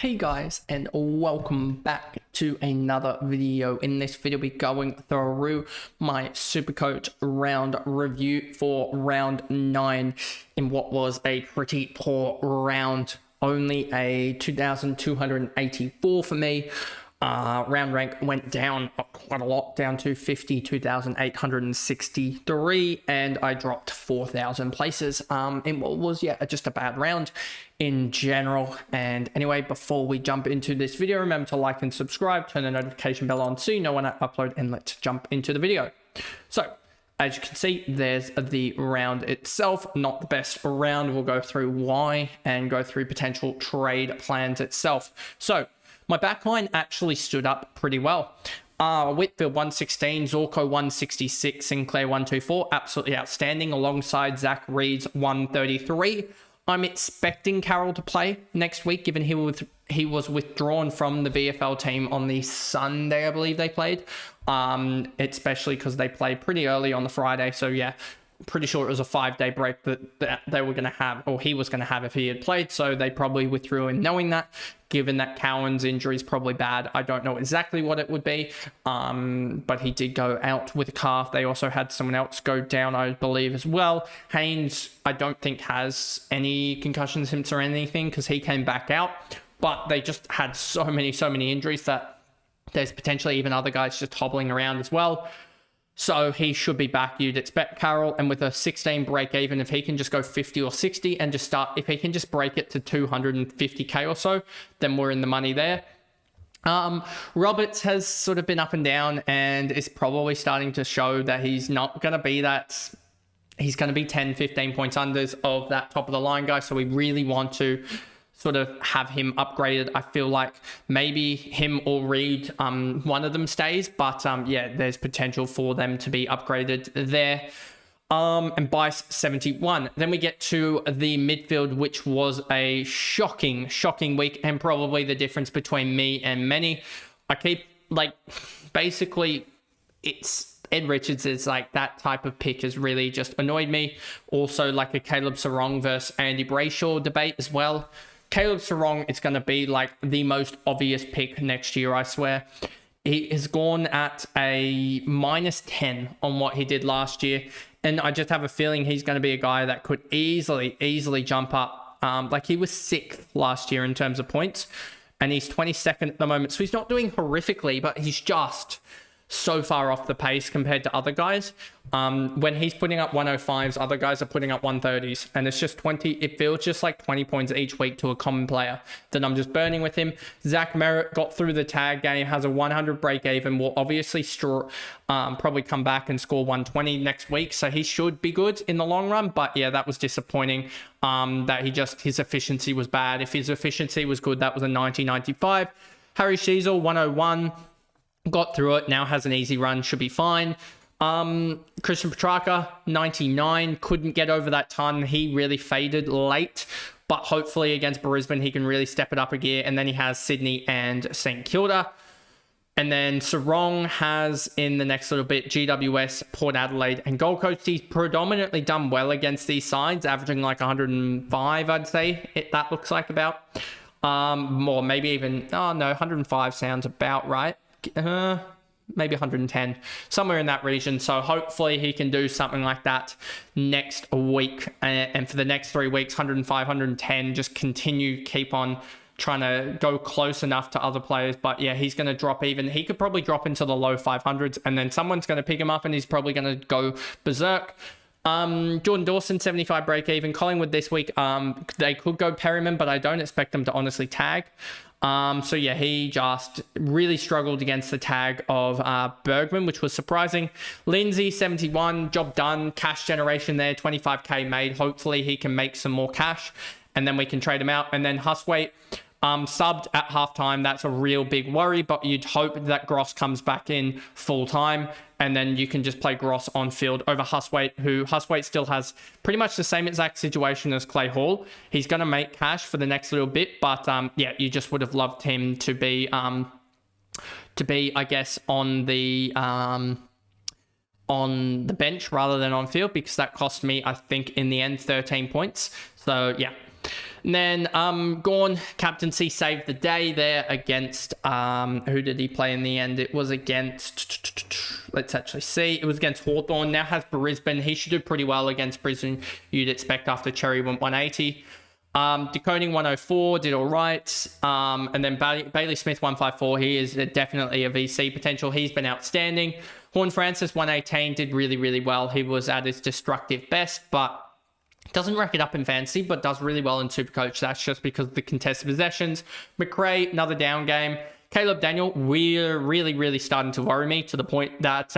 Hey guys, and welcome back to another video. In this video, we're going through my SuperCoach round review for round 9 in what was a pretty poor round. Only a 2,284 for me. Round rank went down quite a lot, down to 52,863, and I dropped 4,000 places in what was just a bad round in general. And anyway, before we jump into this video, remember to like and subscribe, turn the notification bell on so you know when I upload, and let's jump into the video. So as you can see, there's the round itself. Not the best round. We'll go through why and go through potential trade plans itself. So my backline actually stood up pretty well. Whitfield 116, Zorko 166, Sinclair 124, absolutely outstanding, alongside Zach Reed's 133. I'm expecting Carroll to play next week, given he was withdrawn from the VFL team on the Sunday, I believe they played. Especially because they played pretty early on the Friday, so yeah. Pretty sure it was a 5-day break that they were going to have, or he was going to have if he had played, so they probably withdrew him knowing that. Given that Cowan's injury is probably bad, I don't know exactly what it would be, but he did go out with a calf. They also had someone else go down, I believe, as well. Haynes, I don't think has any concussion symptoms or anything because he came back out, but they just had so many injuries that there's potentially even other guys just hobbling around as well. So he should be back. You'd expect Carroll, and with a 16 break even, if he can just go 50 or 60 and just start, if he can just break it to 250k or so, then we're in the money there. Roberts has sort of been up and down and is probably starting to show that he's not going to be that. He's going to be 10-15 points unders of that top of the line guy. So we really want to sort of have him upgraded. I feel like maybe him or Reed, one of them stays, but yeah, there's potential for them to be upgraded there. And Bice 71. Then we get to the midfield, which was a shocking week, and probably the difference between me and many. I keep basically it's Ed Richards is like that type of pick has really just annoyed me. Also like a Caleb Sarong versus Andy Brayshaw debate as well. Caleb Sarong is going to be like the most obvious pick next year, I swear. He has gone at a -10 on what he did last year. And I just have a feeling he's going to be a guy that could easily jump up. Like he was 6th last year in terms of points. And he's 22nd at the moment. So he's not doing horrifically, but he's just so far off the pace compared to other guys. When he's putting up 105s, other guys are putting up 130s, and it's just 20. It feels just like 20 points each week to a common player that I'm just burning with him. Zach Merritt got through the tag game, has a 100 break even, will obviously probably come back and score 120 next week, so he should be good in the long run. But yeah, that was disappointing that his efficiency was bad. If his efficiency was good, that was a 90-95. Harry Sheasel 101. Got through it, now has an easy run, should be fine. Christian Petrarca, 99, couldn't get over that ton. He really faded late, but hopefully against Brisbane, he can really step it up a gear. And then he has Sydney and St Kilda. And then Sarong has, in the next little bit, GWS, Port Adelaide, and Gold Coast. He's predominantly done well against these sides, averaging like 105, I'd say. That looks like about. More, maybe even, 105 sounds about right. Maybe 110, somewhere in that region. So hopefully he can do something like that next week, and for the next 3 weeks, 105, 110, just keep on trying to go close enough to other players. But yeah, he's going to drop even. He could probably drop into the low 500s, and then someone's going to pick him up and he's probably going to go berserk. Jordan Dawson, 75 break even. Collingwood this week, they could go Perryman, but I don't expect them to honestly tag. So yeah, he just really struggled against the tag of Bergman, which was surprising. Lindsay, 71, job done. Cash generation there, 25k made. Hopefully he can make some more cash, and then we can trade him out. And then Huswaite, subbed at halftime. That's a real big worry, but you'd hope that Gross comes back in full time, and then you can just play Gross on field over Huswaite, who Huswaite still has pretty much the same exact situation as Clay Hall. He's going to make cash for the next little bit, but yeah, you just would have loved him to be I guess, on the bench rather than on field, because that cost me, I think, in the end, 13 points. So yeah. And then Gorn, captaincy saved the day there against, who did he play in the end? It was against, let's actually see. It was against Hawthorn. Now has Brisbane. He should do pretty well against Brisbane, you'd expect, after Cherry went 180. Decoding 104, did all right. And then Bailey Smith 154. He is definitely a VC potential. He's been outstanding. Horne-Francis 118 did really, really well. He was at his destructive best, but doesn't rack it up in fantasy, but does really well in Supercoach. That's just because of the contested possessions. McRae, another down game. Caleb Daniel, we're really, really starting to worry me to the point that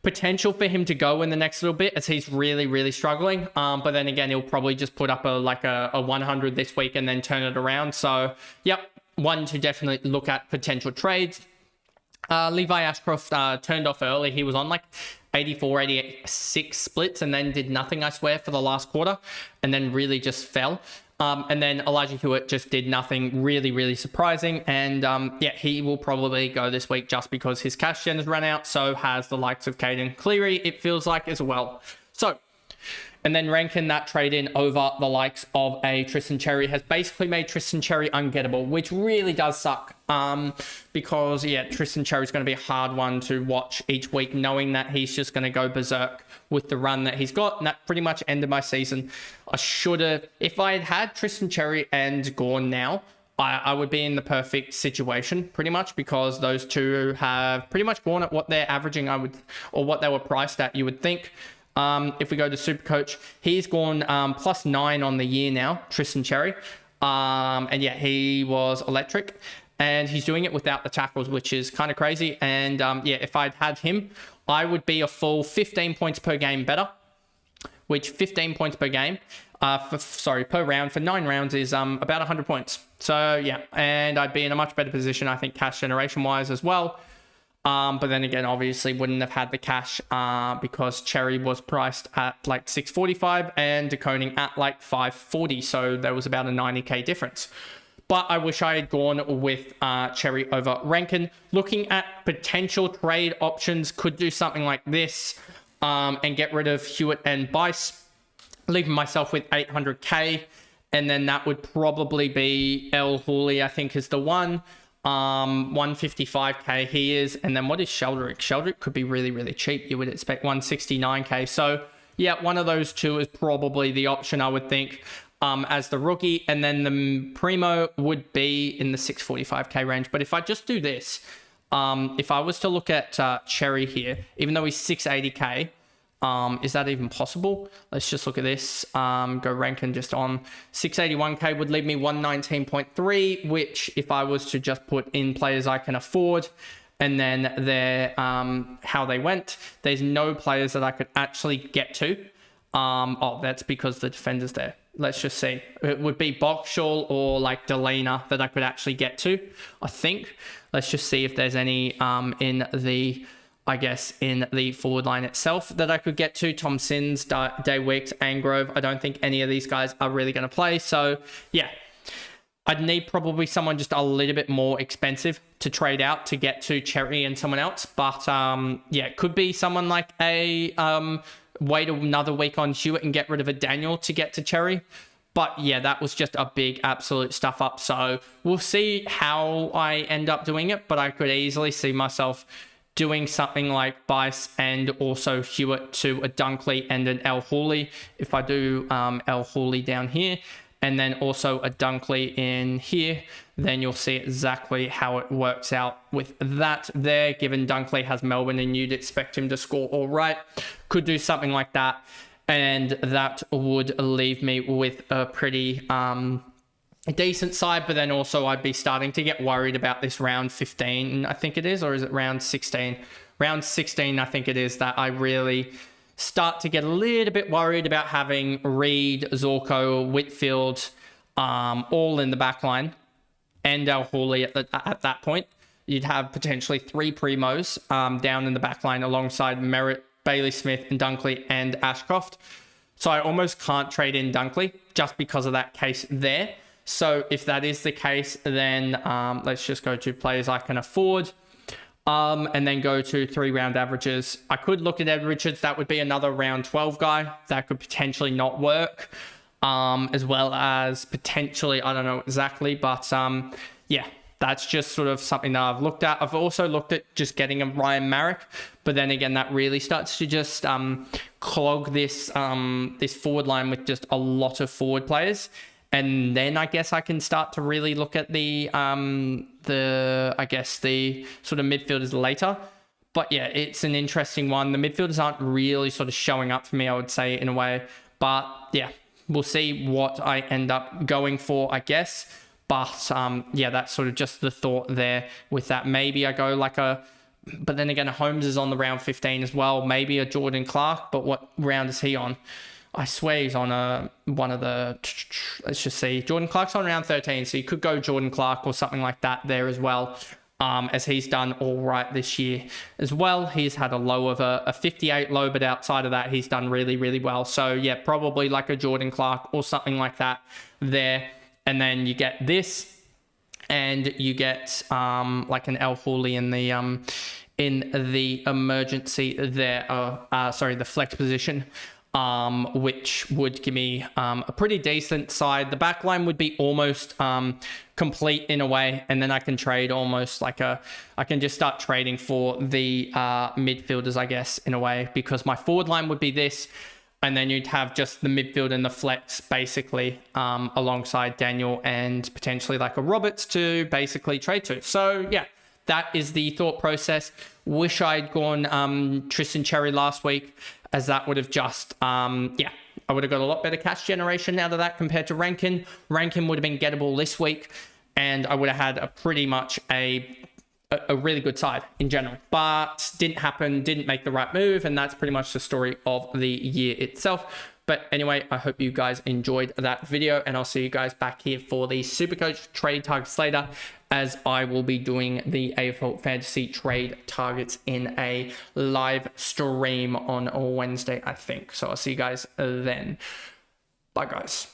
potential for him to go in the next little bit, as he's really, really struggling. But then again, he'll probably just put up a 100 this week and then turn it around. So, yep, one to definitely look at potential trades. Levi Ashcroft turned off early. He was on like 84, 86 splits and then did nothing, I swear, for the last quarter, and then really just fell. And then Elijah Hewitt just did nothing, really, really surprising. And yeah, he will probably go this week just because his cash gen has run out. So has the likes of Caden Cleary, it feels like, as well. So, and then Rankin, that trade in over the likes of a Tristan Cherry has basically made Tristan Cherry ungettable, which really does suck. Because, yeah, Tristan Cherry is going to be a hard one to watch each week, knowing that he's just going to go berserk with the run that he's got. And that pretty much ended my season. I should have, if I had had Tristan Cherry and Gorn now, I would be in the perfect situation pretty much, because those two have pretty much gone at what they're averaging, or what they were priced at, you would think. If we go to Supercoach, he's gone +9 on the year now, Tristan Cherry. And yeah, he was electric, and he's doing it without the tackles, which is kind of crazy. And yeah, if I'd had him, I would be a full 15 points per game better, which 15 points per game, per round for 9 rounds is about 100 points. So yeah, and I'd be in a much better position, I think, cash generation wise as well. But then again, obviously wouldn't have had the cash because Cherry was priced at like 645 and decoding at like 540. So there was about a 90k difference. But I wish I had gone with Cherry over Rankin. Looking at potential trade options, could do something like this and get rid of Hewitt and Bice, leaving myself with 800k. And then that would probably be El Hooley, I think, is the one. 155k he is. And then what is Sheldrick? Sheldrick could be really, really cheap. You would expect 169k. So yeah, one of those two is probably the option, I would think, as the rookie. And then the Primo would be in the 645k range. But if I just do this, if I was to look at Cherry here, even though he's 680k, is that even possible? Let's just look at this. Go Rankin just on 681k would leave me 119.3, which if I was to just put in players I can afford and then their how they went, there's no players that I could actually get to. Oh, that's because the defender's there. Let's just see. It would be Boxall or like Delena that I could actually get to, I think. Let's just see if there's any in the forward line itself that I could get to. Tom Sins, Day Wicks, Angrove. I don't think any of these guys are really going to play. So, yeah, I'd need probably someone just a little bit more expensive to trade out to get to Cherry and someone else. But, yeah, it could be someone like a wait another week on Hewitt and get rid of a Daniel to get to Cherry. But, yeah, that was just a big absolute stuff up. So, we'll see how I end up doing it. But I could easily see myself doing something like Bice and also Hewitt to a Dunkley and an El Hooley. If I do El Hooley down here and then also a Dunkley in here, then you'll see exactly how it works out with that there. Given Dunkley has Melbourne and you'd expect him to score all right, could do something like that. And that would leave me with a pretty a decent side, but then also I'd be starting to get worried about this round 15, I think it is, or is it round 16? Round 16, I think it is, that I really start to get a little bit worried about having Reed, Zorko, Whitfield, all in the back line, and El Hooley at that point. You'd have potentially 3 Primos down in the back line alongside Merritt, Bailey Smith, and Dunkley and Ashcroft. So I almost can't trade in Dunkley just because of that case there. So if that is the case, then let's just go to players I can afford and then go to 3 round averages. I could look at Ed Richards. That would be another round 12 guy. That could potentially not work. as well as potentially, I don't know exactly, but yeah, that's just sort of something that I've looked at. I've also looked at just getting a Ryan Marrick, but then again, that really starts to just clog this this forward line with just a lot of forward players. And then I guess I can start to really look at the I guess the sort of midfielders later. But yeah, it's an interesting one. The midfielders aren't really sort of showing up for me, I would say, in a way. But yeah, we'll see what I end up going for, I guess. But yeah, that's sort of just the thought there with that. Maybe I go like a, but then again, Holmes is on the round 15 as well. Maybe a Jordan Clark, but what round is he on? I swear he's on one of the, let's just see. Jordan Clark's on round 13, so you could go Jordan Clark or something like that there as well, as he's done all right this year as well. He's had a low of a 58 low, but outside of that, he's done really, really well. So yeah, probably like a Jordan Clark or something like that there. And then you get this, and you get like an El Hawley in the emergency there, sorry, the flex position. Which would give me a pretty decent side. The back line would be almost complete in a way, and then I can trade almost like I can just start trading for the midfielders, I guess, in a way, because my forward line would be this, and then you'd have just the midfield and the flex basically alongside Daniel and potentially like a Roberts to basically trade to. So yeah, that is the thought process. Wish I'd gone Tristan Cherry last week, as that would have just, yeah, I would have got a lot better cash generation out of that compared to Rankin. Rankin would have been gettable this week, and I would have had a pretty much a really good side in general. But didn't happen, didn't make the right move, and that's pretty much the story of the year itself. But anyway, I hope you guys enjoyed that video, and I'll see you guys back here for the SuperCoach trade targets later, as I will be doing the AFL Fantasy trade targets in a live stream on Wednesday, I think. So I'll see you guys then. Bye, guys.